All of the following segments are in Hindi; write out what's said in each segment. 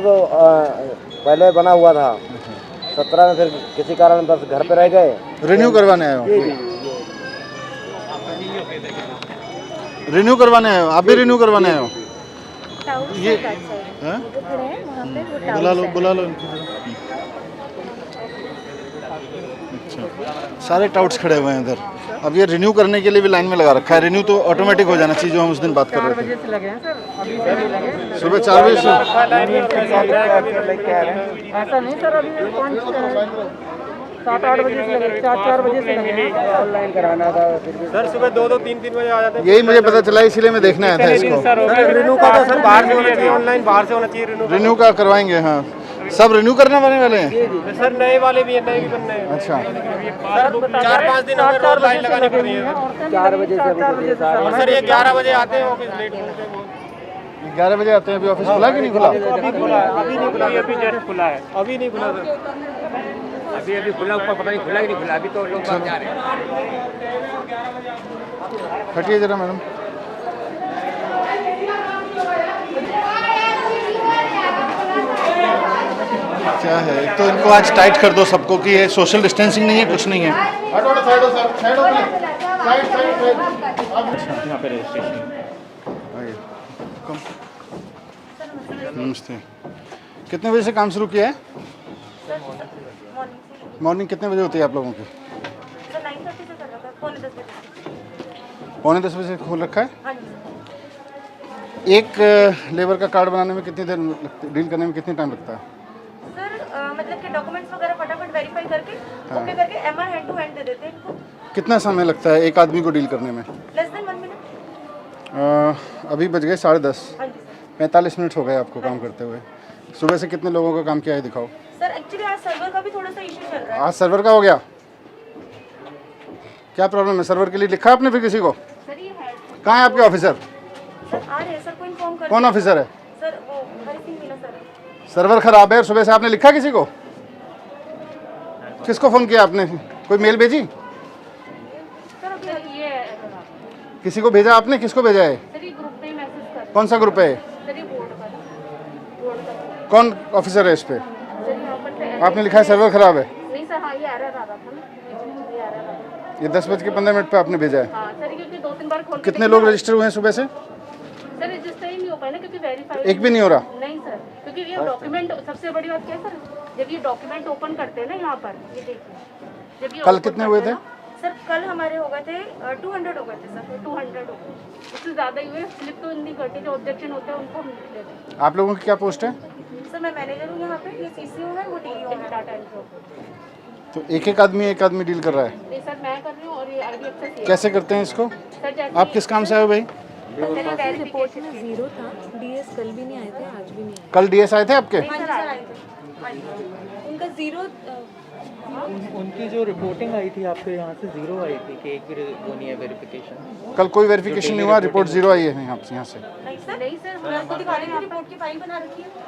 तो पहले बना हुआ था 17 में, फिर किसी कारण बस घर पे रह गए। रिन्यू करवाने आए हो? रिन्यू करवाने आए हो? आप भी रिन्यू करवाने आए हो? ये हैं? बुला लो इनको। अच्छा, सारे टाउट्स खड़े हुए हैं इधर। अब ये रिन्यू करने के लिए भी लाइन में लगा रखा है। रिन्यू तो ऑटोमेटिक हो जाना चाहिए, जो हम उस दिन बात कर रहे थे। 4 बजे से लगे हैं सर, अभी से नहीं लगे। सुबह 4 बजे से? ऐसा नहीं सर, अभी 7-8 बजे से लगे, 4 बजे से लगे हैं। ऑनलाइन कराना था सर, सुबह 2-2, 3-3 बजे आ जाते हैं। यही मुझे पता चला, इसीलिए मैं देखने आया था इसको। सर रिन्यू का तो सर बाहर से होना चाहिए, ऑनलाइन बाहर से होना चाहिए रिन्यू। रिन्यू का करवाएंगे? हाँ, सब रिन्यू करने वाले हैं सर नए वाले भी हैं, नए भी बनने हैं। अच्छा, 4-5 दिन हो गए, रोज लाइन लगानी पड़ रही है। 4 बजे से और सर ये 11 बजे आते हैं, ऑफिस लेट होते हैं। 11 बजे आते हैं। अभी ऑफिस खुला कि नहीं खुला? अभी खुला है, अभी नहीं खुला, अभी जस्ट खुला है, अभी नहीं खुला सर। अभी खुला, ऊपर पता नहीं खुला कि नहीं खुला। अभी तो लोग बाहर जा रहे हैं। हटिए जरा मैडम। क्या है, एक तो इनको आज टाइट कर दो सबको कि ये सोशल डिस्टेंसिंग नहीं है, कुछ नहीं है। यहाँ पे रजिस्ट्रेशन। नमस्ते। कितने बजे से काम शुरू किया है? मॉर्निंग कितने बजे होती है आप लोगों की? 9:30 से कर रखा है, पौने 10 बजे। पौने 10 बजे खोल रखा है। हाँ जी एक लेबर का कार्ड बनाने में कितनी देर लगती, डील करने में कितनी टाइम लगता है? सर, मतलब कि डॉक्यूमेंट्स वगैरह फटाफट वेरीफाई करके ओके करके एमआर हैंड टू हैंड दे देते हैं इनको। कितना समय लगता है एक आदमी को डील करने में? Less than 1 minute. अभी बज गए 10:30। हाँ जी 45 मिनट हो गए आपको काम करते हुए। सुबह से कितने लोगों का काम किया है दिखाओ। सर, एक्चुअली आज सर्वर का भी थोड़ा सा इशू चल रहा है। आज सर्वर का हो गया? क्या प्रॉब्लम है? सर्वर के लिए लिखा आपने फिर किसी को? सर ये है, कहाँ है आपके ऑफिसर? सर आ रहे हैं सर को इन्फॉर्म कर। कौन ऑफिसर है? सर वो हरी सिंह मीना सर है। सर्वर खराब है और सुबह से आपने लिखा किसी को? किसको फ़ोन किया आपने? कोई मेल भेजी? सर अभी ये किसी को भेजा आपने? किसको भेजा है? सर ये ग्रुप पे मैसेज कर। कौन सा ग्रुप है? सर ये बोर्ड का कौन ऑफिसर है इस पे? सर यहाँ पर आपने लिखा है सर्वर खराब है। नहीं सर, हाँ ये एरर आ रहा था ना, ये एरर आ रहा था। ये 10:15 पे आपने भेजा है। हाँ सर, क्योंकि 2-3 बार खोल के कितने लोग रजिस्टर हुए हैं सुबह से? सर रजिस्टर ही नहीं हो पाया ना, क्योंकि वेरीफाई एक भी नहीं हो रहा? नहीं सर, क्योंकि ये डॉक्यूमेंट, सबसे बड़ी बात क्या है सर, जब ये डॉक्यूमेंट ओपन करते हैं ना यहाँ पर, ये देखिए जब ये कल open कितने हुए करते थे? हैं ना, सर कल हमारे हो गए थे 200 हो गए थे सर, 200 हो गए, उससे ज़्यादा ही हुए। स्लिप तो नहीं करते, जो ऑब्जेक्शन होते हैं उनको हम लिख लेते हैं। आप लोगों की क्या पोस्ट है? सर मैं मैनेजर हूँ यहाँ पे, ये सीसीओ है, वो डीईओ है, डाटा एंट्री। तो एक आदमी डील कर रहा है। नहीं सर, मैं कर रही हूँ और ये आईडी कैसे करते हैं इसको? सर जैसे आप किस काम से आए हो भाई? रिपोर्ट में 0 था। डीएस कल भी नहीं आए थे, आज भी नहीं आए। कल डीएस आए थे आपके? सर आए थे, उनका 0 उनकी जो रिपोर्टिंग आई थी आपके यहाँ से 0 आई थी कि एक भी वो नहीं है वेरिफिकेशन। कल कोई वेरिफिकेशन नहीं हुआ, रिपोर्ट 0 आई है यहाँ से। नहीं सर मैं आपको दिखा रही हूँ, रिपोर्ट की फाइल बना रखी है सर।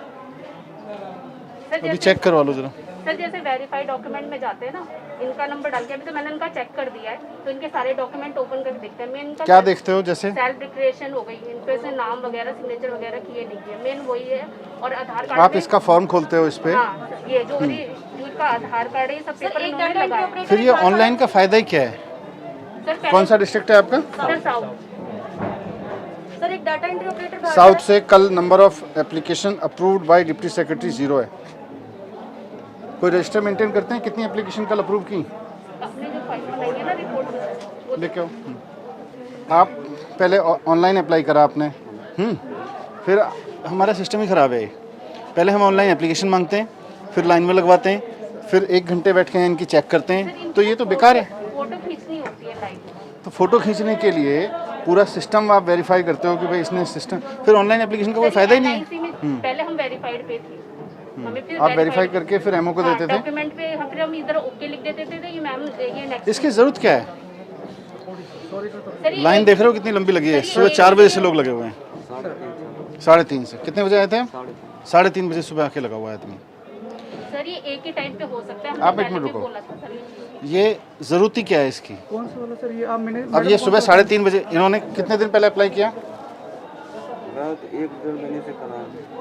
अभी जैसे चेक करवा लो जरा। सर जैसे वेरीफाइड डॉक्यूमेंट में जाते हैं ना, इनका नंबर डाल के, अभी तो मैंने इनका चेक कर दिया है, तो इनके सारे डॉक्यूमेंट ओपन करके देखते हैं। मेन क्या देखते हो? जैसे सेल्फ डिक्लेरेशन हो गई, इन पे से नाम वगैरह सिग्नेचर वगैरह किए नहीं किए, मेन वही है। और आधार कार्ड आप इसका फॉर्म खोलते हो इस पे? हाँ, ये जो भी इनका आधार कार्ड है, ये सब पेपर इन्होंने लगाया। फिर ये ऑनलाइन का फायदा ही क्या है? सर कौन सा डिस्ट्रिक्ट है आपका? Sir south. सर एक डाटा एंट्री ऑपरेटर साउथ से कल number of application approved by deputy secretary 0 है। कोई रजिस्टर मेंटेन करते हैं? कितनी एप्लीकेशन कल अप्रूव की? अपने जो फाइल बनाई है ना रिपोर्ट में, वो लेके आओ। आप पहले ऑनलाइन अप्लाई करा आपने, फिर हमारा सिस्टम ही ख़राब है। पहले हम ऑनलाइन एप्लीकेशन मांगते हैं, फिर लाइन में लगवाते हैं, फिर 1 घंटे बैठ के इनकी चेक करते हैं, तो ये तो बेकार है। फोटो खींचनी होती है लाइव। तो फ़ोटो खींचने के लिए पूरा सिस्टम आप वेरीफाई करते हो कि भाई इसने सिस्टम, फिर ऑनलाइन एप्लीकेशन का कोई फ़ायदा ही नहीं है। पहले हम वेरीफाइड पे थे, हमें फिर आप वेरीफाई करके फिर एमओ को देते थे। डॉक्यूमेंट पे फिर हम इधर ओके लिख देते थे कि मैम ये नेक्स्ट। इसकी ज़रूरत क्या है? सर लाइन देख रहे हो कितनी लंबी लगी है? सुबह 4 बजे से लोग लगे हुए हैं। 3:30 से कितने बजे आए थे? 3:30 बजे सुबह आके लगा हुआ है आदमी। सर ये एक ही टाइम पे हो सकता है। आप एक मिनट रुको, ये ज़रूरत ही क्या है इसकी? कौन सा वाला सर? ये आप मैंने अब ये सुबह 3:30 बजे, इन्होंने कितने दिन पहले अप्लाई किया?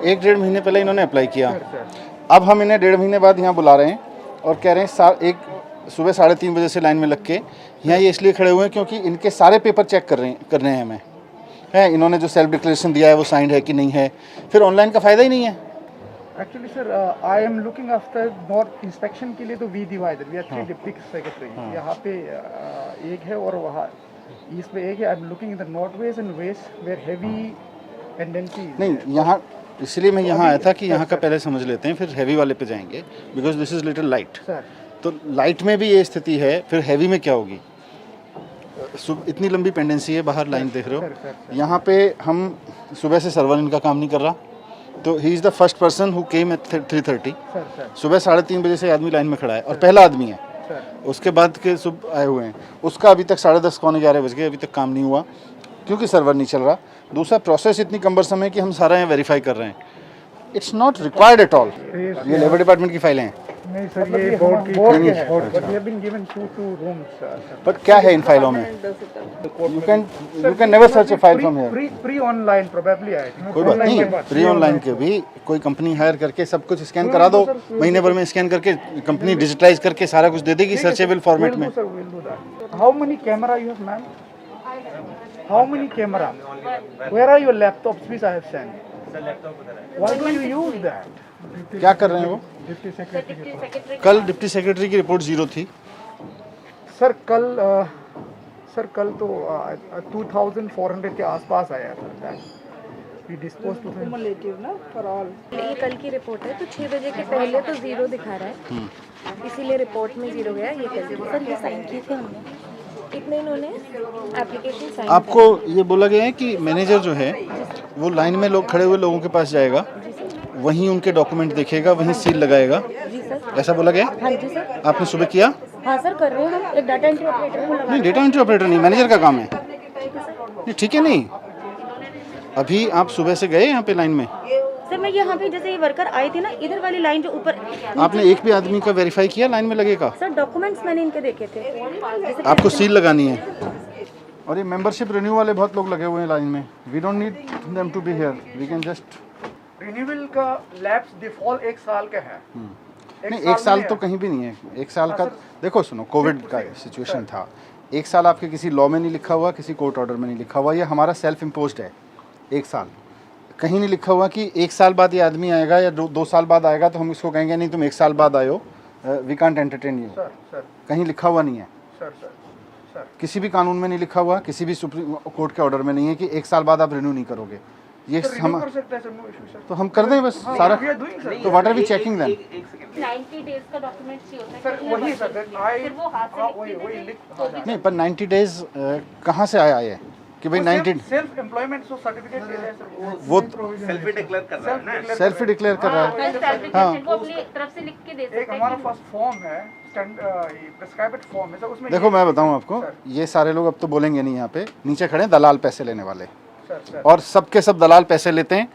एक डेढ़ महीने पहले इन्होंने अप्लाई किया। अब हम इन्हें 1.5 महीने बाद यहाँ बुला रहे हैं और कह रहे हैं एक सुबह 3:30 बजे से लाइन में लग के यहाँ ये इसलिए खड़े हुए हैं क्योंकि इनके सारे पेपर चेक करने हैं हमें, है इन्होंने जो सेल्फ डिक्लेरेशन दिया है वो साइंड है कि नहीं है, फिर ऑनलाइन का फ़ायदा ही नहीं है। Actually sir I am looking after not inspection के लिए तो we divided, we are 3 deputy secretary, यहाँ पे एक है और वहाँ ईस्ट में एक है। I am looking in the north west and west where heavy tendency नहीं यहाँ, इसलिए मैं यहाँ आया था कि यहाँ का पहले समझ लेते हैं फिर हैवी वाले पे जाएंगे, because this is little light. तो लाइट में भी ये स्थिति है, फिर हैवी में क्या होगी? इतनी लंबी पेंडेंसी है, बाहर लाइन देख रहे हो। यहाँ पे हम सुबह से सर्वर इनका काम नहीं कर रहा, तो he is the first person who came at 3:30। सुबह 3:30 बजे से आदमी लाइन में खड़ा है और पहला आदमी है। उसके बाद के सुबह आए हुए हैं, उसका अभी तक 10:30 पौने 11 बज गए, अभी तक काम नहीं हुआ क्योंकि सर्वर नहीं चल रहा। दूसरा प्रोसेस इतनी कम्बरसम है कि हम सारा यहाँ वेरीफाई कर रहे हैं। It's not required at all. ये लेबर डिपार्टमेंट की फाइलें हैं। नहीं सर, ये बोर्ड की है, but we have been given 2 rooms. But क्या है इन फाइलों में? You can never search a file from here. Pre online probably I think. कोई बात नहीं, प्री ऑनलाइन के भी कोई कंपनी हायर करके सब कुछ स्कैन करा दो, महीने भर में स्कैन करके कंपनी डिजिटाइज करके सारा कुछ दे देगी सर्चेबल फॉर्मेट में। How many camera you have ma'am? How many camera? Where are your laptops which I have sent? Why do you use that? क्या कर रहे हैं वो? Deputy secretary. कल डिप्टी सेक्रेटरी की रिपोर्ट 0 थी। सर कल तो 2400 के आसपास आया था। वी डिस्पोज टू क्युमुलेटिव ना फॉर ऑल। ये कल की रिपोर्ट है, तो 6 बजे के पहले तो 0 दिखा रहा है, इसीलिए रिपोर्ट में 0 गया। ये कल सर ये साइन किए थे हमने, इतने इन्होंने एप्लीकेशन साइन। आपको ये बोला गया है कि मैनेजर जो है वो लाइन में लोग खड़े हुए लोगों के पास जाएगा, वहीं उनके डॉक्यूमेंट देखेगा, वहीं सील लगाएगा। जी सर। ऐसा बोला गया? हाँ जी सर। आपने सुबह किया? हाँ सर कर रहे हैं हम, एक डाटा एंट्री ऑपरेटर को लगा। नहीं, डेटा एंट्री ऑपरेटर नहीं, मैनेजर का काम है। नहीं ठीक है, नहीं अभी आप सुबह से गए यहाँ पे लाइन में? सर मैं यहाँ पे जैसे ये वर्कर आए थे ना, इधर वाली लाइन जो ऊपर। आपने एक भी आदमी का वेरीफाई किया लाइन में लगेगा? सर डॉक्यूमेंट्स मैंने इनके देखे थे। आपको सील लगानी है। और ये मेंबरशिप रिन्यू वाले बहुत लोग लगे हुए हैं लाइन में। We don't need them to be here, we can just. Renewal का लैप्स डिफॉल्ट 1 साल का है। नहीं 1 साल तो कहीं भी नहीं है। 1 साल का देखो, सुनो कोविड का सिचुएशन था। 1 साल आपके किसी लॉ में नहीं लिखा हुआ, किसी कोर्ट ऑर्डर में नहीं लिखा हुआ, ये हमारा सेल्फ इम्पोज्ड है। 1 साल कहीं नहीं लिखा हुआ कि 1 साल बाद ये आदमी आएगा या 2 साल बाद आएगा तो हम इसको कहेंगे नहीं तुम 1 साल बाद आयो, वी कांट एंटरटेन यू। कहीं लिखा हुआ नहीं है। किसी भी कानून में नहीं लिखा हुआ, किसी भी सुप्रीम कोर्ट के ऑर्डर में नहीं है कि 1 साल बाद आप रिन्यू नहीं करोगे। ये हम तो हम कर दें बस सारा। तो what are we checking then? 90 days का डॉक्यूमेंट चाहिए होता है। सर वही सर, फिर वो हाथ से लिख नहीं पर 90 डेज कहाँ से आया ये कि भाई 90 सेल्फ एम्प्लॉयमेंट जो सर्टिफिकेट दे रहे हैं सर, वो सेल्फ ही डिक्लेयर कर रहा है ना। सेल्फ डिक्लेयर कर रहा है। हाँ वो अपनी तरफ से लिख के दे सकते हैं। एक हमारा फर्स्ट फॉर्म है, प्रिस्क्राइब्ड फॉर्म है सर, उसमें देखो मैं बताऊं आपको, ये सारे लोग अब तो बोलेंगे नहीं, यहाँ पे नीचे खड़े हैं दलाल पैसे लेने वाले, और सब के सब दलाल पैसे लेते हैं,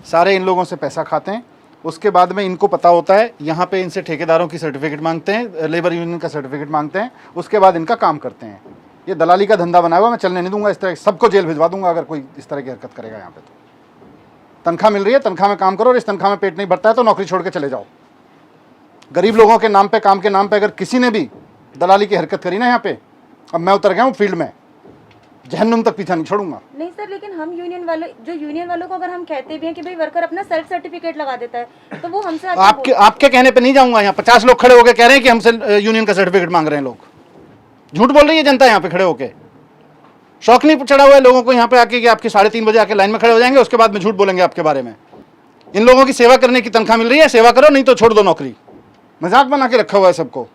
सारे इन लोगों से पैसा खाते हैं। उसके बाद में इनको पता होता है, यहाँ पे इनसे ठेकेदारों की सर्टिफिकेट मांगते हैं, लेबर यूनियन का सर्टिफिकेट मांगते हैं, उसके बाद इनका काम करते हैं। ये दलाली का धंधा बनाया हुआ, मैं चलने नहीं दूंगा। इस तरह सबको जेल भिजवा दूंगा अगर कोई इस तरह की हरकत करेगा यहाँ पे। तो तनख्वाह मिल रही है, तनख्वाह में काम करो, और इस तनख्वाह में पेट नहीं भरता है तो नौकरी छोड़ के चले जाओ। गरीब लोगों के नाम पे, काम के नाम पे अगर किसी ने भी दलाली की हरकत करी ना यहाँ पे, अब मैं उतर गया हूँ फील्ड में, जहन्नुम तक पीछा नहीं छोड़ूंगा। नहीं सर, लेकिन हम यूनियन वालों को अगर हम कहते भी हैं कि भाई वर्कर अपना सेल्फ सर्टिफिकेट लगा देता है, तो वो हमसे आपके कहने पे नहीं जाऊंगा। यहाँ 50 लोग खड़े होकर कह रहे हैं कि हमसे यूनियन का सर्टिफिकेट मांग रहे हैं लोग। झूठ बोल रही है जनता यहाँ पे खड़े होके। शौक नहीं चढ़ा हुआ है लोगों को यहाँ पे आके कि आपके 3:30 बजे आके लाइन में खड़े हो जाएंगे, उसके बाद में झूठ बोलेंगे आपके बारे में। इन लोगों की सेवा करने की तनख्वाह मिल रही है, सेवा करो, नहीं तो छोड़ दो नौकरी। मजाक बना के रखा हुआ है सबको।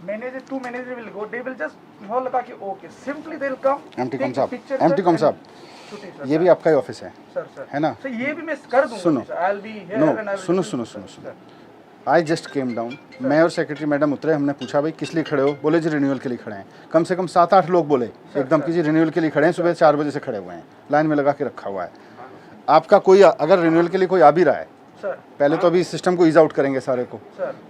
Manager to manager will go, they will just मोहर लगा के okay, simply they will come. एमटी कॉम साहब, ये भी आपका ही ऑफिस है, है ना? सर ये भी मैं कर दूंगा। सुनो, I will be here and I सुनो सुनो सुनो सुनो, आई जस्ट केम डाउन, मैं और सेक्रेटरी मैडम उतरे, हमने पूछा भाई किस लिए खड़े हो? बोले जी रिन्यूअल के लिए खड़े हैं। कम से कम 7-8 लोग बोले एकदम कि जी रिन्यूअल के लिए खड़े हैं, सुबह 4 बजे से खड़े हुए हैं, लाइन में लगा के रखा हुआ है। आपका कोई अगर रिन्यूअल के लिए कोई आ भी रहा है, पहले तो अभी इस सिस्टम को ईज आउट करेंगे सारे को,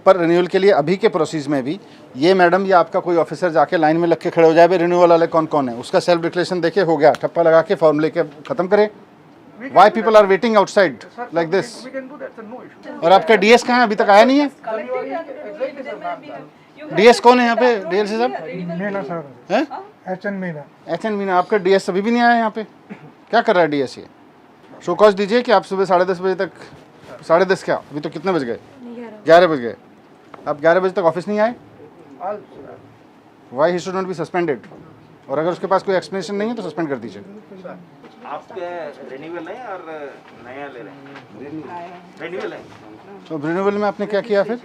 पर रिन्यूअल के लिए अभी के प्रोसेस में भी ये मैडम या आपका कोई ऑफिसर जाके लाइन में लग के खड़े हो जाए, भाई रिन्यूअल वाले कौन कौन है, उसका सेल्फ डिक्लेरेशन देखे हो गया, ठप्पा लगा के फॉर्म लेके खत्म करे, why people are waiting outside like this? We can do that, sir. No issue. और आपका डीएस कहाँ है? अभी तक आया नहीं है। Exactly, sir, ma'am. डीएस कौन है यहाँ पे? डीएलसी साहब मीना सर, हैं? एचएन मीना। एचएन मीना। आपका डीएस अभी भी नहीं आया यहाँ पे? क्या कर रहा है डीएस ये? शो कॉज दीजिए कि आप सुबह 10:30 बजे तक, 10:30 क्या, अभी तो कितने बज गए? 11 बज गए। आप 11 बजे तक ऑफिस नहीं आए? Why he should not be suspended? और अगर उसके पास कोई एक्सप्लेनेशन नहीं है तो सस्पेंड कर दीजिए। आपके रिन्यूअल है और नया ले रहे हैं? रिन्यूअल है। तो रिन्यूअल में आपने क्या किया फिर?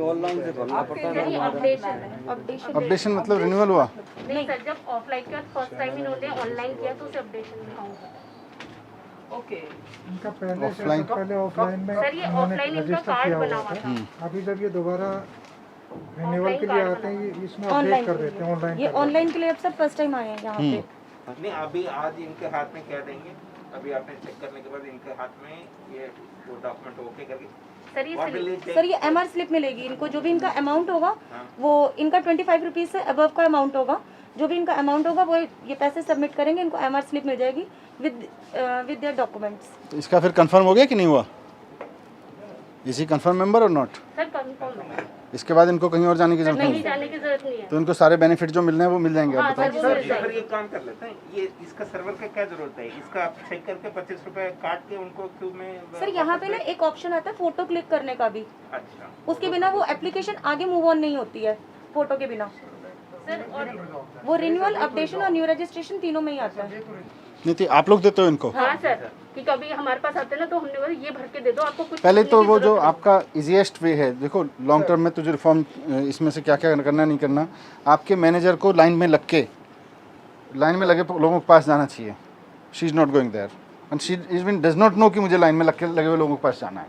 ऑनलाइन से भरना पड़ता है। सर ये अपडेशन अपडेशन मतलब रिन्यूअल हुआ? नहीं सर, जब ऑफलाइन के बाद फर्स्ट टाइम इन्होंने ऑनलाइन किया तो उसे अपडेशन में काउंट होता इनका पहले ऑफलाइन पहले ऑफलाइन में है। सर ये ऑफलाइन इनका कार्ड बना हुआ था। अभी जब ये दोबारा रिन्यूअल के लिए आते हैं ये इसमें अपडेट ऑनलाइन कर देते हैं ऑनलाइन। ये ऑनलाइन के लिए अब सब फर्स्ट टाइम आए हैं यहाँ पे। नहीं, अभी आज इनके हाथ में क्या देंगे? अभी आपने चेक करने के बाद इनके हाथ में ये वो डॉक्यूमेंट ओके करके सर ये What will it take? Sir ये MR स्लिप मिलेगी इनको, जो भी इनका अमाउंट होगा वो इनका 25 रुपीज़ से अबव का अमाउंट होगा, जो भी इनका अमाउंट होगा वो ये पैसे सबमिट करेंगे, इनको MR स्लिप मिल जाएगी विद देयर डॉक्यूमेंट्स। तो इसका फिर कंफर्म हो गया कि नहीं हुआ? इज ही कंफर्म मेंबर और नॉट? सर कंफर्म है, इसके बाद इनको कहीं और जाने की जरूरत नहीं नहीं? जाने की जरूरत नहीं है। तो इनको सारे बेनिफिट जो मिलने हैं वो मिल जाएंगे? हाँ आप बताओ। सर, वो मिल जाएगी। फिर ये काम कर लेते हैं, ये इसका सर्वर का क्या जरूरत है? इसका आप चेक करके 25 रुपए काट के उनको क्यों में? सर यहाँ पे ना एक ऑप्शन आता है फोटो क्लिक करने का भी, अच्छा, उसके बिना वो एप्लीकेशन आगे मूव ऑन नहीं होती है फोटो के बिना। सर और वो रिन्यूअल, अपडेशन और न्यू रजिस्ट्रेशन तीनों में ही आता है। नहीं थी आप लोग देते हो इनको? हाँ सर, कि कभी हमारे पास आते हैं ना तो हमने बोला ये भर के दे दो, आपको कुछ पहले करने तो की वो जो जरूरत नहीं। आपका इजीएस्ट वे है, देखो लॉन्ग टर्म में तो जो रिफॉर्म इसमें से क्या क्या करना नहीं करना, आपके मैनेजर को लाइन में लग के, लाइन में लगे लोगों के पास जाना चाहिए। She is not going there and she even does not know कि मुझे लाइन में लगे हुए लोगों के पास जाना है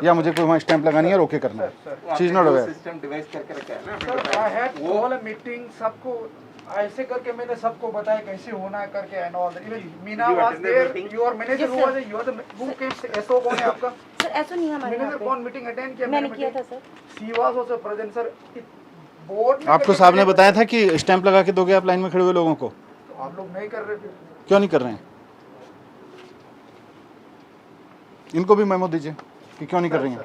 या मुझे कोई वहाँ स्टैंप लगानी है और ओके करना है। She is not aware. System device करके रखा है ना। Sir I had call a meeting, सबको ऐसे करके मैंने सबको बताया कैसे होना है करके and all that. Even Meena You was attended the there, meeting? Your manager who was, you are the who came SO कौन है आपका? सर ऐसा नहीं है हमारे यहाँ मैनेजर पे, कौन मीटिंग अटेंड किया? मैंने किया था sir. She was also present sir. Board में आपको साहब ने बताया था कि स्टैंप लगा के दोगे आप लाइन में खड़े हुए लोगों को? तो आप लोग नहीं कर रहे थे। क्यों नहीं कर रहे हैं? इनको भी मेमो दीजिए कि क्यों नहीं कर रही हैं।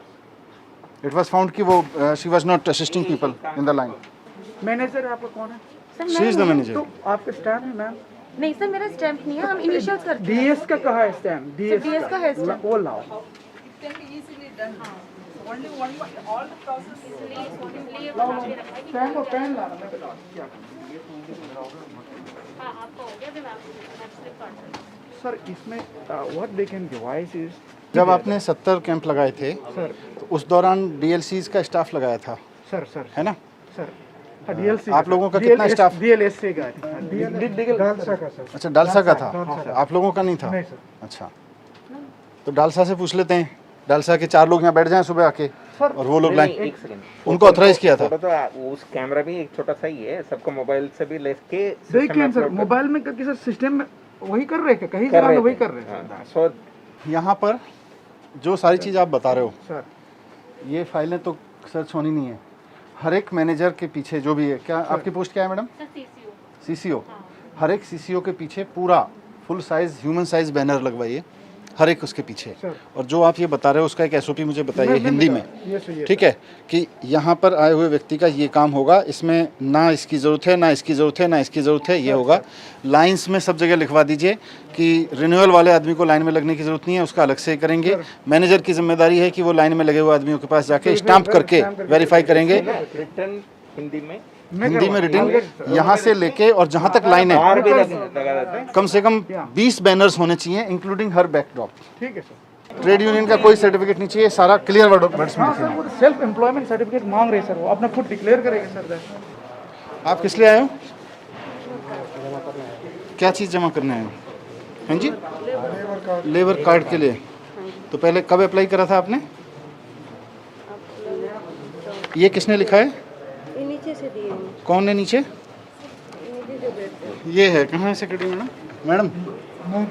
इट वाज फाउंड कि वो she was not assisting people in the line. Manager आपका कौन है? Sir she is the manager. तो आपके स्टैम्प है मैम? नहीं सर मेरा स्टैम्प नहीं है, हम इनिशियल्स करते हैं। डीएस का कहा है स्टैम्प? DS का है stamp। वो लाओ। इसलिए बना के रखा है कि पेन और पेन लाना मैं बता क्या हाँ आपका हो गया, अभी मैं आपको स्लिप काट दूँ। सर इसमें what they can device is, जब आपने 70 कैंप लगाए थे सर तो उस दौरान डीएलसीज का स्टाफ लगाया था, सर सर है ना? सर डीएलसी आप लोगों का कितना स्टाफ? डीएलएस से का डालसा का सर। अच्छा डालसा का था, आप लोगों का नहीं था? नहीं सर। अच्छा, तो डालसा से पूछ लेते हैं, डालसा के 4 लोग यहाँ बैठ जाएं सुबह आके और वो लोग लाइन, एक सेकंड, उनको ऑथराइज किया था। फोटो तो उस कैमरा भी एक छोटा सा ही है, सबको मोबाइल से भी लेके देखिए सर मोबाइल में करके सर सिस्टम में वही कर रहे हैं, कहीं जगह में वही कर रहे हैं सो यहाँ पर जो सारी चीज़ आप बता रहे हो, सर। ये फाइलें तो सर्च होनी नहीं है। हर एक मैनेजर के पीछे जो भी है, क्या आपकी पोस्ट क्या है मैडम? Sir CCO. सीसीओ। हर एक सीसीओ के पीछे पूरा full size human size banner लगवाइए हर एक उसके पीछे। और जो आप ये बता रहे हो उसका एक एसओपी मुझे बताइए हिंदी में, ठीक है, कि यहाँ पर आए हुए व्यक्ति का ये काम होगा, इसमें ना इसकी ज़रूरत है, ना इसकी ज़रूरत है, ना इसकी ज़रूरत है, ये होगा। लाइंस में सब जगह लिखवा दीजिए कि रिन्यूअल वाले आदमी को लाइन में लगने की ज़रूरत नहीं है, उसका अलग से करेंगे। मैनेजर की जिम्मेदारी है कि वो लाइन में लगे हुए आदमियों के पास जाके स्टाम्प करके वेरीफाई करेंगे। रिटर्न हिंदी में रिटर्न यहाँ से लेके और जहाँ तक लाइन है बाहर भी लगा देते हैं। कम से कम 20 बैनर्स होने चाहिए इंक्लूडिंग हर बैकड्रॉप। ठीक है सर। ट्रेड यूनियन का कोई सर्टिफिकेट नहीं चाहिए, सारा क्लियर वर्ड्स में लिखना है। वो सेल्फ एम्प्लॉयमेंट सर्टिफिकेट मांग रहे हैं सर, वो अपना खुद डिक्लेयर करेंगे सर। आप किस लिए आए हो? क्या चीज़ जमा करने आए हो? हाँ जी, लेबर कार्ड के लिए। तो पहले कब अप्लाई करा था आपने? ये किसने लिखा है? नीचे से दिए कौन है नीचे? ये है, कहाँ है सेक्रेटरी मैडम? मैडम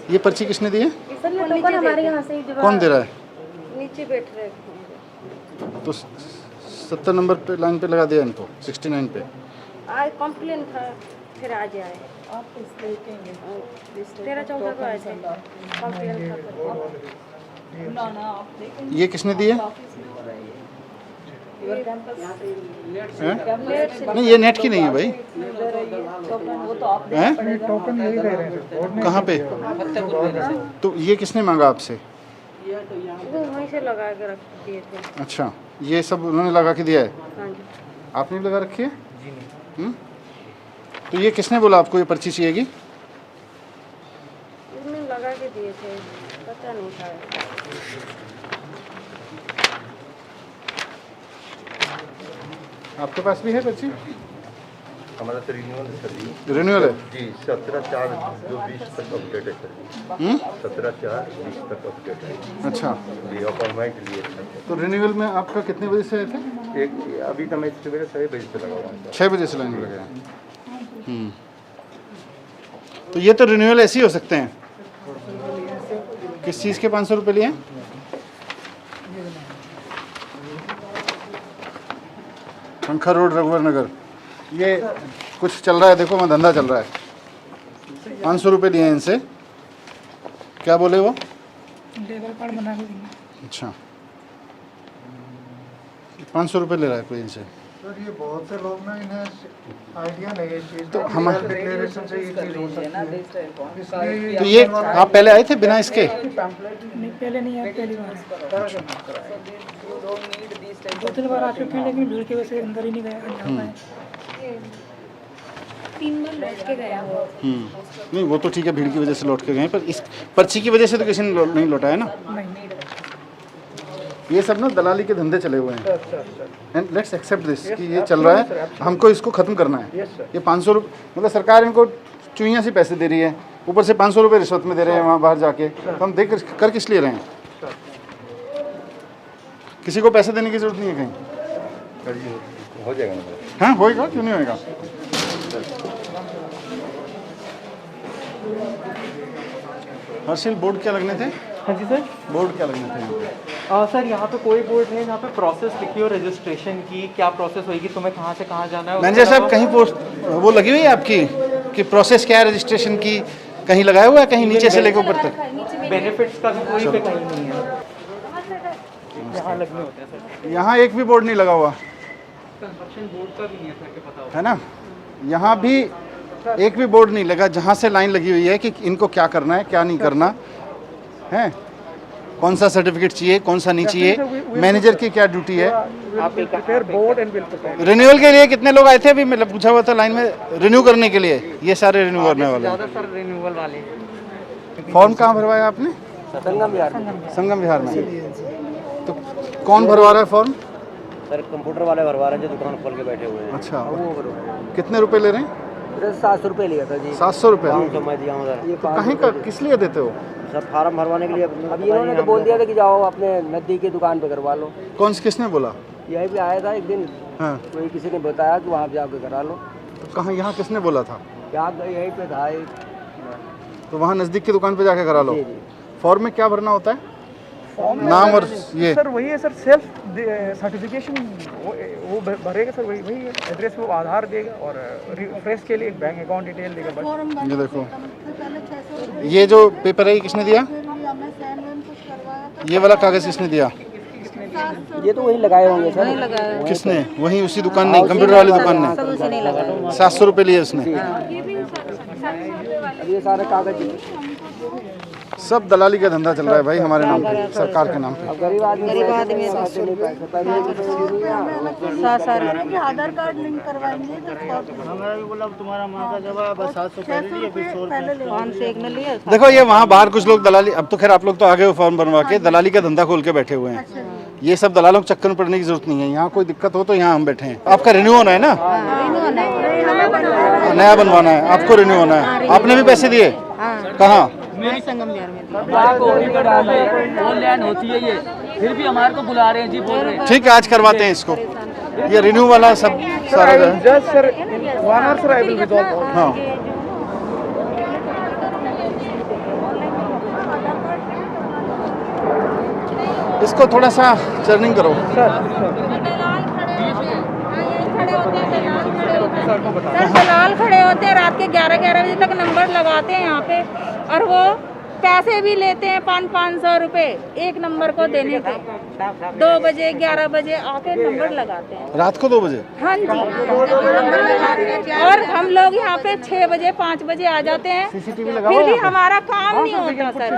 ये पर्ची किसने दी है? सर ये टोकन हमारे यहाँ से ही कौन दे रहा है? नीचे बैठ रहे तो 70 नंबर पे लाइन पे लगा दिया इनको, 69 पे। आज कंप्लेन था फिर आज आए। 13-14 को आए थे। ये किसने दिए? हैं? नहीं ये नेट की नहीं है भाई। हैं? टोकन यही दे रहे हैं बोर्ड ने। कहाँ पे? तो ये किसने मांगा आपसे? वो वहीं से लगा के रख दिए थे। अच्छा, ये सब उन्होंने लगा के दिया है? हाँ जी। आपने भी लगा रखी है? जी नहीं। तो ये किसने बोला आपको ये पर्ची चाहिएगी? उसने लगा के दिए थे, पता नहीं था। आपके पास भी है पर्ची? हमारा तो रिन्यूअल है सर जी। रिन्यूअल है? जी 17/4/20 तक अपडेट है सर जी। 17/4/20 तक अपडेट है। अच्छा, जी अपॉइंटमेंट लिए थे। तो रिन्यूअल में आपका कितने बजे से आए थे? एक अभी तो मैं सवेरे 6 बजे से लगा हुआ हूँ सर। 6 बजे से लाइन लगे हैं। तो ये तो रिन्यूअल ऐसे ही हो सकते हैं। किस चीज़ के 500 रुपये लिए? पंखा रोड रघुवर नगर। ये कुछ चल रहा है, देखो वहाँ धंधा चल रहा है। 500 रुपये लिए हैं इनसे। क्या बोले वो? लेबर कार्ड बना के देंगे। अच्छा, 500 रुपये ले रहा है कोई इनसे। सर ये बहुत से लोग ना इन्हें आइडिया नहीं है इस चीज़ तो का। हम डिक्लेरेशन से ये चीज़ हो सकती है। इसलिए तो ये आप पहले आए थे बिना इसके? नहीं पहले नहीं आया, पहली बार 2-3 बार आ चुके हैं, लेकिन भीड़ की वजह से अंदर ही नहीं गया। 3 बार लौट के गया वो। नहीं वो तो ठीक है, भीड़ की वजह से लौट के गए, पर इस पर्ची की वजह से तो किसी ने नहीं लौटाया ना। ये सब ना दलाली के धंधे चले हुए हैं। एंड लेट्स एक्सेप्ट दिस कि ये चल रहा है, हमको इसको ख़त्म करना है। ये 500 रुपये मतलब सरकार इनको चुइयाँ सी पैसे दे रही है, ऊपर से 500 रुपये रिश्वत में दे रहे हैं वहाँ बाहर जाके। तो हम देख कर किस लिए रहे हैं? किसी को पैसे देने की जरूरत नहीं है कहीं। हो जाएगा ना? हाँ होएगा, क्यों नहीं होएगा। हर्षिल बोर्ड क्या लगने थे? हाँ जी सर। बोर्ड क्या लगने थे यहाँ पे? सर यहाँ पे कोई बोर्ड नहीं, यहाँ पे प्रोसेस लिखी हो रजिस्ट्रेशन की, क्या प्रोसेस होगी, तुम्हें कहाँ से कहाँ जाना है। मैनेजर साहब कहीं पोस्ट वो लगी हुई है आपकी कि प्रोसेस क्या है रजिस्ट्रेशन की? कहीं लगाया हुआ है कहीं नीचे से लेकर ऊपर तक? बेनिफिट्स का भी कोई पे कहीं नहीं है, यहाँ लगने होते हैं सर। यहाँ एक भी बोर्ड नहीं लगा हुआ कंस्ट्रक्शन बोर्ड का भी नहीं है सर के पता है ना। यहाँ भी एक भी बोर्ड नहीं लगा जहाँ से लाइन लगी हुई है कि इनको क्या करना है क्या नहीं करना है, कौन सा सर्टिफिकेट चाहिए कौन सा नहीं चाहिए, मैनेजर की क्या ड्यूटी है। रिन्यूअल के लिए कितने लोग आए थे अभी? मतलब पूछा हुआ था लाइन में रिन्यू करने के लिए, ये सारे रिन्यू करने वाले हैं। सर रिन्यूअल वाले फॉर्म कहाँ भरवाया आपने? संगम बिहार में। संगम विहार में। तो कौन भरवा रहा है फॉर्म? सर कंप्यूटर वाले भरवा रहे हैं जो दुकान खोल के बैठे हुए हैं। अच्छा, वो भरवा कितने रुपए ले रहे हैं? 700 रुपये लिया था जी। 700 रुपये? तो मैं दिया हूँ सर। तो कहीं का किस लिए देते हो? सर फार्म भरवाने के लिए। अभी इन्होंने तो बोल दिया था कि जाओ अपने नज़दीक की दुकान पे करवा लो। कौन किसने बोला? यहीं पे आया था एक दिन, हाँ, कोई किसी ने बताया कि वहाँ जाके करा लो। तो कहाँ यहाँ किसने बोला था? यहाँ यहीं पे था एक। तो वहाँ नज़दीक की दुकान पे जाके करा लो। जी जी। फॉर्म में क्या भरना होता है? नाम और ये सर वही है सर, सेल्फ सर्टिफिकेशन वो भरेगा सर, वही वही एड्रेस वो आधार देगा और रिफ्रेश के लिए एक बैंक अकाउंट डिटेल देगा बस। ये देखो, ये जो पेपर है ये किसने दिया? ये वाला कागज़ किसने दिया? ये तो वही लगाए होंगे सर। किसने? वहीं उसी दुकान ने, कंप्यूटर वाली दुकान ने। 700 रुपये लिए उसने। अब ये सारे कागज सब दलाली का धंधा चल रहा है भाई हमारे नाम पे, सरकार के नाम पे। गरीब आदमी आधार कार्ड लिंक करवाएंगे तो देखो ये वहाँ बाहर कुछ लोग दलाली, अब तो खैर आप लोग तो आगे हो फॉर्म बनवा के, दलाली का धंधा खोल के बैठे हुए हैं। ये सब दलालों के चक्कर में पड़ने की जरूरत नहीं है। यहाँ कोई दिक्कत हो तो यहाँ हम बैठे हैं। आपका रिन्यू होना है ना? नया बनवाना है आपको, रिन्यू होना है। आपने भी पैसे दिए? कहाँ? संगम बिहार में। ऑनलाइन होती है ये, फिर भी हमारे को बुला रहे हैं जी, बोल रहे हैं। ठीक है आज करवाते हैं इसको। ये रिन्यू वाला सब सारा जो है। Just sir 1 hour sir I will resolve. हाँ इसको थोड़ा सा टर्निंग करो। सर दलाल खड़े होते हैं रात के 11-11 बजे तक नंबर लगाते हैं यहाँ पे, और वो पैसे भी लेते हैं 500 रुपए एक नंबर को देने के। 2 बजे 11 बजे आके नंबर लगाते हैं रात को 2 बजे। हाँ जी, और हम लोग यहाँ पे 6 बजे 5 बजे आ जाते हैं, फिर भी हमारा काम नहीं होता सर।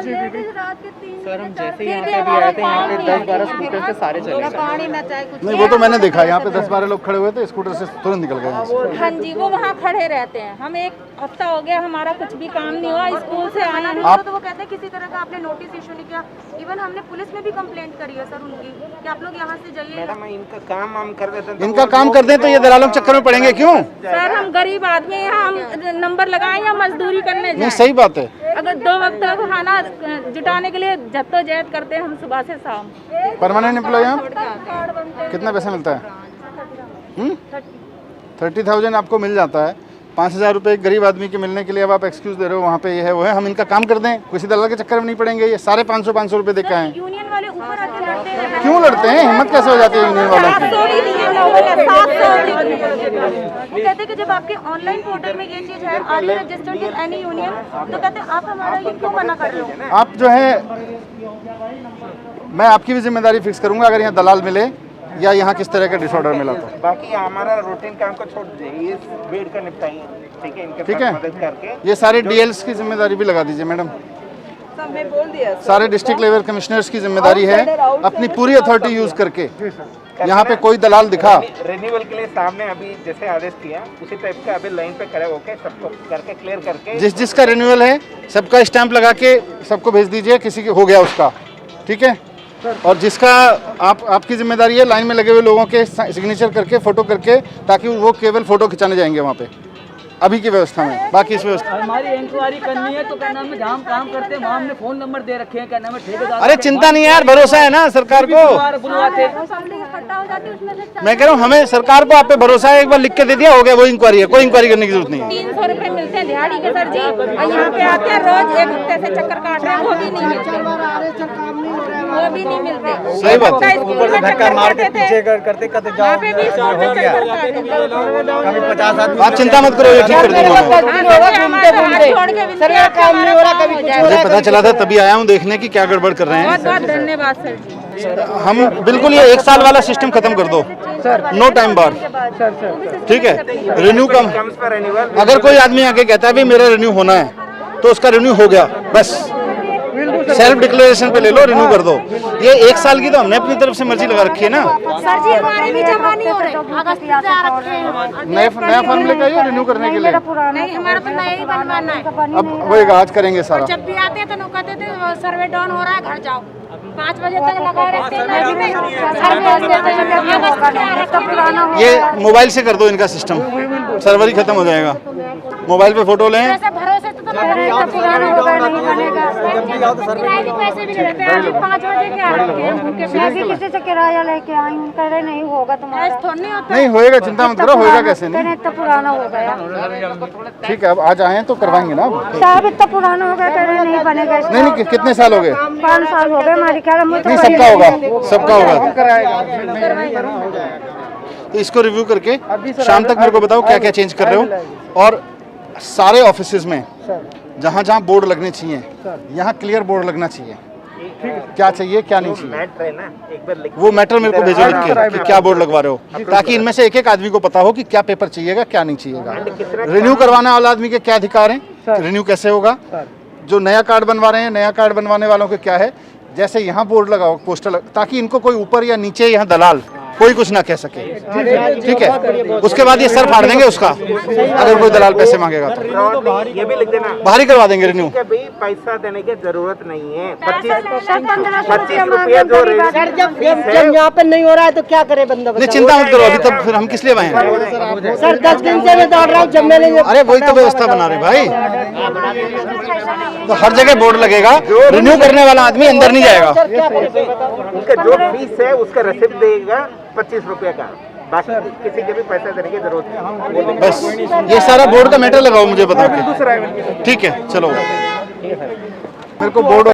सर हम जैसे ही यहाँ पे भी आए थे, यहाँ पे 10-12 स्कूटर से सारे चले गए। नहीं वो तो मैंने देखा, यहाँ पे 10-12 लोग खड़े हुए थे, स्कूटर से तुरंत निकल गए। हाँ जी, वो वहाँ खड़े रहते हैं। हम 1 हफ्ता हो गया, हमारा कुछ भी काम नहीं हुआ, स्कूल से आए हैं। आप तो वो कहते हैं किसी तरह का आपने नोटिस इशू नहीं किया। इवन हमने पुलिस में भी कंप्लेंट करी है सर उनकी कि आप लोग यहाँ से जाइए। मैडम इनका काम हम कर देते हैं, इनका काम कर दें तो ये दलालों के चक्कर में पड़ेंगे क्यों? सर हम गरीब आदमी हैं, हम नंबर लगाएं या मजदूरी करने नहीं जाएं। सही बात है। अगर 2 वक्त का खाना जुटाने के लिए जद्दोजहद करते हैं हम सुबह से शाम। परमानेंट एम्प्लॉय आप कितना पैसा मिलता है? 30,000 आपको मिल जाता है। 5,000 रुपये एक गरीब आदमी के मिलने के लिए अब आप एक्सक्यूज दे रहे हो, वहाँ पे ये है वो है। हम इनका काम कर दें, किसी दलाल के चक्कर में नहीं पड़ेंगे। ये सारे 500 रुपये दे के आए। यूनियन वाले ऊपर आके लड़ते हैं। क्यों लड़ते हैं? हिम्मत कैसे हो जाती है यूनियन वालों की? वो कहते हैं कि जब आपके ऑनलाइन पोर्टल में ये चीज है, are you registered with any union, तो कहते हैं आप हमारा ये क्यों मना कर रहे हो? आप जो है, मैं आपकी भी जिम्मेदारी फिक्स करूंगा अगर यहाँ दलाल मिले या यहाँ किस तरह का डिसऑर्डर मिला तो। बाकी हमारा रूटीन काम को छोड़ दीजिए, इस बेड का निपटाइए, ठीक है? इनके ठीक साथ है, मदद करके ये सारे डीएल्स की जिम्मेदारी भी लगा दीजिए मैडम। सारे डिस्ट्रिक्ट लेवल कमिश्नर्स की जिम्मेदारी है अपनी पूरी अथॉरिटी यूज करके यहाँ पे कोई दलाल दिखा। रिन्यूअल के लिए सामने अभी जैसे आदेश किया उसी टाइप का अभी लाइन पे खड़े होके सबको करके क्लियर करके जिसका रिन्यूअल है सबका स्टैंप लगा के सबको भेज दीजिए, किसी के हो गया उसका, ठीक है? और जिसका आपकी जिम्मेदारी है लाइन में लगे हुए लोगों के सिग्नेचर करके फोटो करके, ताकि वो केवल फोटो खिंचाने जाएंगे वहाँ पे अभी की व्यवस्था में। बाकी इस व्यवस्था हमारी इंक्वायरी करनी है तो क्या नाम है, जहाँ हम काम करते हैं वहाँ हमने फोन नंबर दे रखे हैं, क्या नाम है ठेकेदार। अरे चिंता नहीं है यार, भरोसा है ना सरकार को। मैं कह रहा हूँ हमें सरकार को आप पे भरोसा है, एक बार लिख के दे दिया हो गया, वो इंक्वायरी है, कोई इंक्वायरी करने की जरूरत नहीं है। 300 रुपए मिलते हैं दिहाड़ी के सर जी, और यहाँ पे आते हैं रोज 1 हफ्ते से चक्कर काट रहे हैं, वो भी नहीं मिलते, वो भी नहीं मिलते। सही बात है। ऊपर से धक्का मार के पीछे करते जाओ, पे भी 100 रुपए चक्कर काट रहे हैं। 50 आदमी। आप चिंता मत करो, ये ठीक कर दूंगा मैं। मुझे पता चला था तभी आया हूँ देखने की क्या गड़बड़ कर रहे हैं। बहुत बहुत धन्यवाद सर जी। हम बिल्कुल ये 1 साल वाला सिस्टम खत्म कर दो, नो टाइम बार, ठीक है? रिन्यू का अगर कोई आदमी आके कहता है भाई मेरा रिन्यू होना है तो उसका रिन्यू हो गया, बस सेल्फ डिक्लेरेशन पे ले लो, रिन्यू कर दो। ये 1 साल की तो हमने अपनी तरफ से मर्जी लगा रखी है ना। सर जी हमारे भी जमा नहीं हो रहे, अगस्त से आ रखे हैं। नया फॉर्म लेके आइए रिन्यू करने के लिए। नहीं हमारा तो नया ही बनवाना है। अब होएगा, आज करेंगे सारा। जब भी आते हैं तो कहते थे सर्वे डाउन हो रहा है, घर जाओ। 5 बजे तक लगा रहते हैं। ये मोबाइल से कर दो इनका सिस्टम, सर्वर ही खत्म हो जाएगा। मोबाइल पे फोटो लें। भरोसे तो पुराना होगा, नहीं बनेगा। किराए के पैसे भी लेते हैं, अभी 5 बजे के आ रखे हैं। मैं भी किसी से किराया लेके आई हूँ, कह रहे नहीं होगा तुम्हारा। नहीं होएगा, चिंता मत करो, होएगा कैसे नहीं। इतना पुराना हो गया। ठीक है, अब आज आए तो करवाएंगे ना। साहब इतना पुराना हो गया, कह रहे नहीं बनेगा। नहीं, कितने साल हो गए? 5 साल हो गए हमारी। नहीं, सबका होगा, सबका होगा। तो इसको रिव्यू करके शाम तक मेरे को बताओ क्या क्या चेंज कर रहे हो। और सारे ऑफिसेज में जहाँ जहाँ बोर्ड लगने चाहिए, यहाँ क्लियर बोर्ड लगना चाहिए, क्या चाहिए क्या नहीं चाहिए। वो मैटर मेरे को भेजो लिख के कि क्या बोर्ड लगवा रहे हो, ताकि इनमें से एक एक आदमी को पता हो कि क्या पेपर चाहिएगा क्या नहीं चाहिएगा। रिन्यू करवाने वाला आदमी के क्या अधिकार हैं, रिन्यू कैसे होगा, जो नया कार्ड बनवा रहे हैं नया कार्ड बनवाने वालों के क्या है। जैसे यहाँ बोर्ड लगाओ, पोस्टर ताकि इनको कोई ऊपर या नीचे यहाँ दलाल कोई कुछ ना कह सके, ठीक है? उसके बाद ये सर फाड़ देंगे उसका, अगर कोई दलाल पैसे मांगेगा तो ये भी लिख देना, बाहर ही करवा देंगे रिन्यू। पैसा देने की जरूरत नहीं है। 25 रुपया जो जब यहाँ पे नहीं हो रहा है तो क्या करे बंदा? नहीं चिंता मत करो, अभी तब फिर हम किस लिए आए हैं? सर 10 दिन से मैं दौड़ रहा हूँ, जब मैंने अरे वही तो व्यवस्था बना रहे भाई, तो हर जगह बोर्ड लगेगा, रिन्यू करने वाला आदमी अंदर नहीं जाएगा। उनका जो फीस है उसका रसीद देगा 25 रुपया का, बाकी किसी के भी पैसा देने की जरूरत नहीं। बस ये सारा बोर्ड का मैटर लगाओ मुझे बता के, ठीक है? चलो मेरे को बोर्ड